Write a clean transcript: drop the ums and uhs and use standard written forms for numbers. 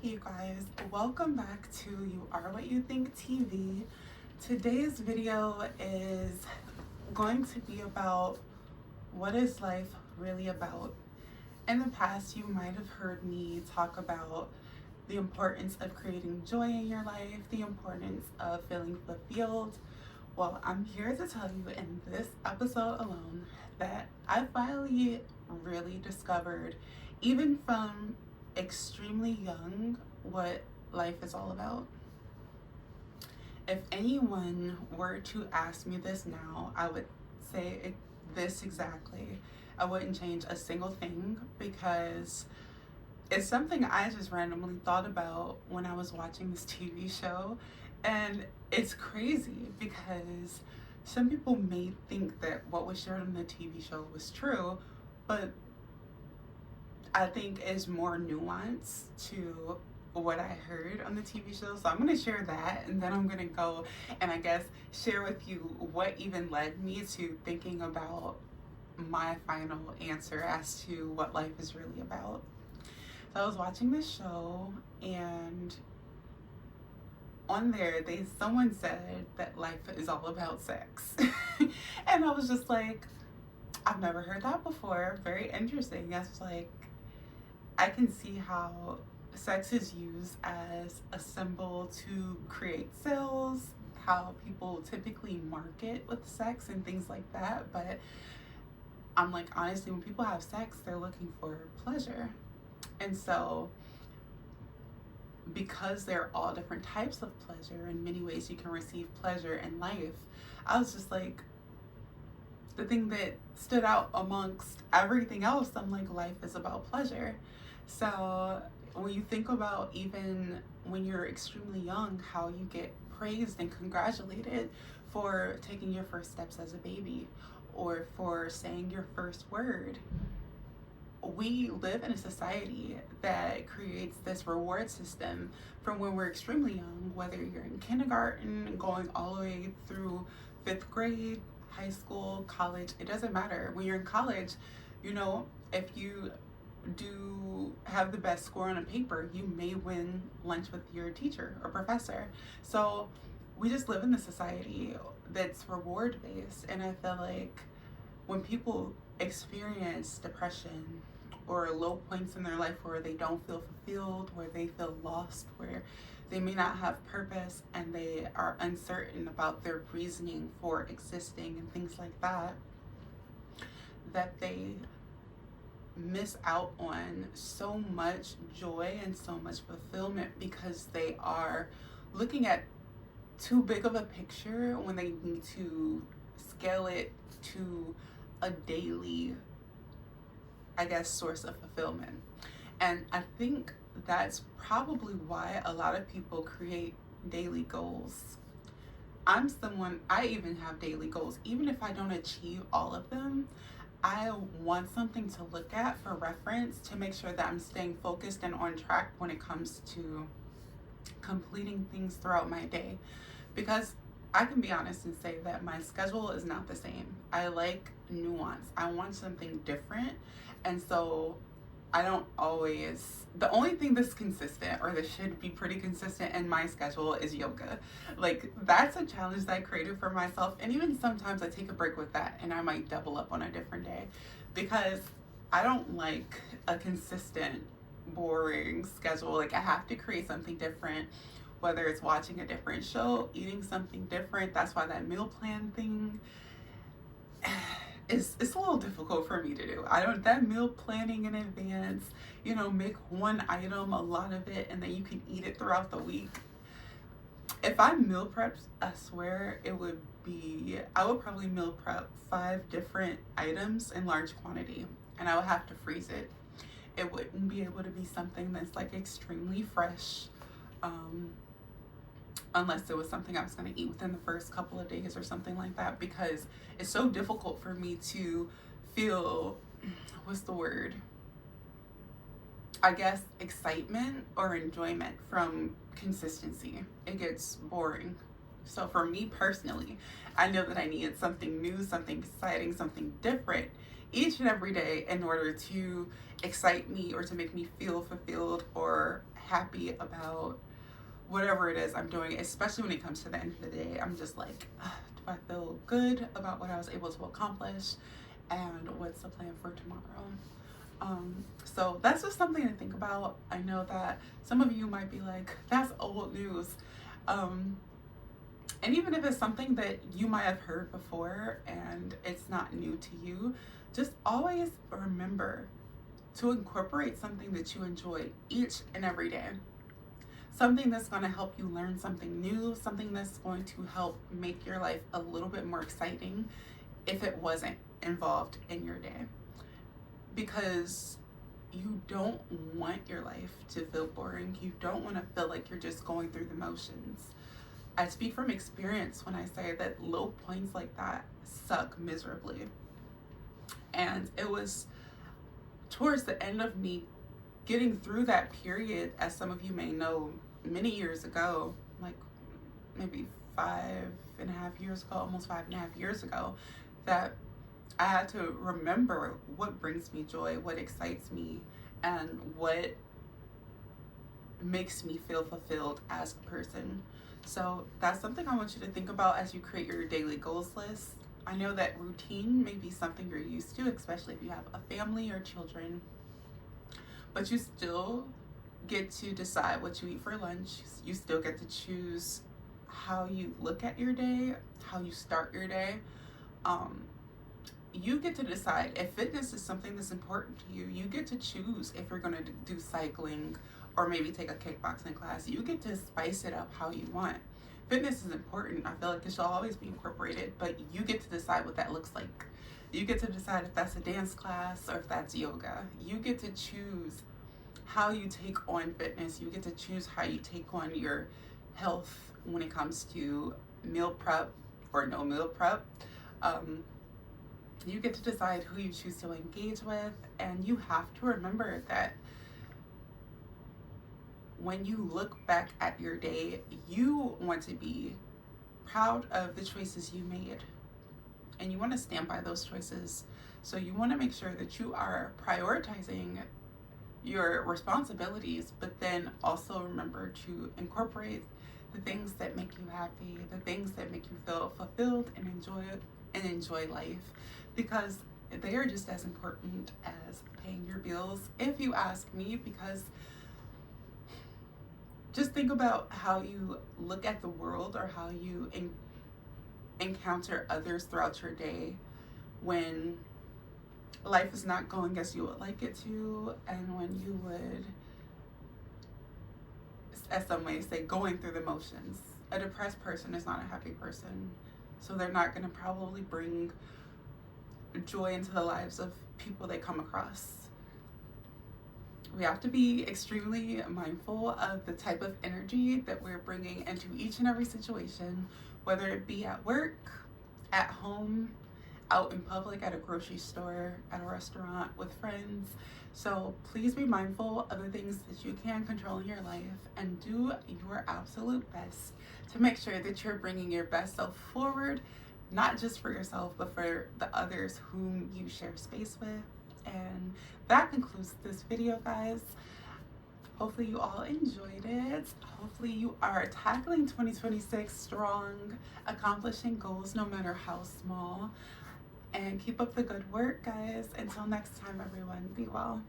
Hey you guys, welcome back to You Are What You Think TV. Today's video is going to be about what is life really about. In the past, you might have heard me talk about the importance of creating joy in your life, the importance of feeling fulfilled. Well, I'm here to tell you in this episode alone that I finally really discovered, even from extremely young, what life is all about. If anyone were to ask me this now, I would say this exactly. I wouldn't change a single thing because it's something I just randomly thought about when I was watching this TV show. And it's crazy because some people may think that what was shared on the TV show was true, but I think is more nuance to what I heard on the TV show. So I'm going to share that, and then I'm going to go and I guess share with you what even led me to thinking about my final answer as to what life is really about. So I was watching this show, and on there someone said that life is all about sex. And I was just like, I've never heard that before. Very interesting. I was like, I can see how sex is used as a symbol to create sales, how people typically market with sex and things like that. But I'm like, honestly, when people have sex, they're looking for pleasure. And so because there are all different types of pleasure, in many ways you can receive pleasure in life, I was just like, the thing that stood out amongst everything else, I'm like, life is about pleasure. So when you think about even when you're extremely young, how you get praised and congratulated for taking your first steps as a baby or for saying your first word. We live in a society that creates this reward system from when we're extremely young, whether you're in kindergarten, going all the way through 5th grade, high school, college, it doesn't matter. When you're in college, if you do have the best score on a paper, you may win lunch with your teacher or professor. So we just live in the society that's reward based, and I feel like when people experience depression or low points in their life where they don't feel fulfilled, where they feel lost, where they may not have purpose and they are uncertain about their reasoning for existing and things like that, that they miss out on so much joy and so much fulfillment because they are looking at too big of a picture when they need to scale it to a daily, I guess, source of fulfillment. And I think that's probably why a lot of people create daily goals. I even have daily goals. Even if I don't achieve all of them, I want something to look at for reference to make sure that I'm staying focused and on track when it comes to completing things throughout my day. Because I can be honest and say that my schedule is not the same. I like nuance. I want something different. And so I don't always, the only thing that's consistent or that should be pretty consistent in my schedule is yoga. Like, that's a challenge that I created for myself. And even sometimes I take a break with that and I might double up on a different day because I don't like a consistent, boring schedule. Like, I have to create something different, whether it's watching a different show, eating something different. That's why that meal plan thing, it's a little difficult for me to do. That meal planning in advance, make one item, a lot of it, and then you can eat it throughout the week. If I meal prepped, I swear I would probably meal prep 5 different items in large quantity, and I would have to freeze it. It wouldn't be able to be something that's like extremely fresh, unless it was something I was going to eat within the first couple of days or something like that, because it's so difficult for me to feel, what's the word? I guess excitement or enjoyment from consistency. It gets boring. So for me personally, I know that I needed something new, something exciting, something different each and every day in order to excite me or to make me feel fulfilled or happy about whatever it is I'm doing, especially when it comes to the end of the day. I'm just like, do I feel good about what I was able to accomplish, and what's the plan for tomorrow? So that's just something to think about. I know that some of you might be like, that's old news. And even if it's something that you might have heard before and it's not new to you, just always remember to incorporate something that you enjoy each and every day. Something that's going to help you learn something new, something that's going to help make your life a little bit more exciting if it wasn't involved in your day. Because you don't want your life to feel boring. You don't want to feel like you're just going through the motions. I speak from experience when I say that low points like that suck miserably. And it was towards the end of me getting through that period, as some of you may know, many years ago, like maybe 5.5 years ago, almost 5.5 years ago, that I had to remember what brings me joy, what excites me, and what makes me feel fulfilled as a person. So that's something I want you to think about as you create your daily goals list. I know that routine may be something you're used to, especially if you have a family or children, but you still get to decide what you eat for lunch. You still get to choose how you look at your day, how you start your day. You get to decide if fitness is something that's important to you. You get to choose if you're going to do cycling or maybe take a kickboxing class. You get to spice it up how you want. Fitness is important. I feel like it should always be incorporated, but you get to decide what that looks like. You get to decide if that's a dance class or if that's yoga. You get to choose how you take on fitness. You get to choose how you take on your health when it comes to meal prep or no meal prep. You get to decide who you choose to engage with, and you have to remember that when you look back at your day, you want to be proud of the choices you made, and you want to stand by those choices. So you want to make sure that you are prioritizing your responsibilities, but then also remember to incorporate the things that make you happy, the things that make you feel fulfilled and enjoy life, because they are just as important as paying your bills, if you ask me. Because just think about how you look at the world, or how you encounter others throughout your day when life is not going as you would like it to, and when you would, as some may say, going through the motions. A depressed person is not a happy person, so they're not going to probably bring joy into the lives of people they come across. We have to be extremely mindful of the type of energy that we're bringing into each and every situation, whether it be at work, at home, out in public, at a grocery store, at a restaurant, with friends. So please be mindful of the things that you can control in your life, and do your absolute best to make sure that you're bringing your best self forward, not just for yourself, but for the others whom you share space with. And that concludes this video, guys. Hopefully you all enjoyed it. Hopefully you are tackling 2026 strong, accomplishing goals no matter how small. And keep up the good work, guys. Until next time, everyone, be well.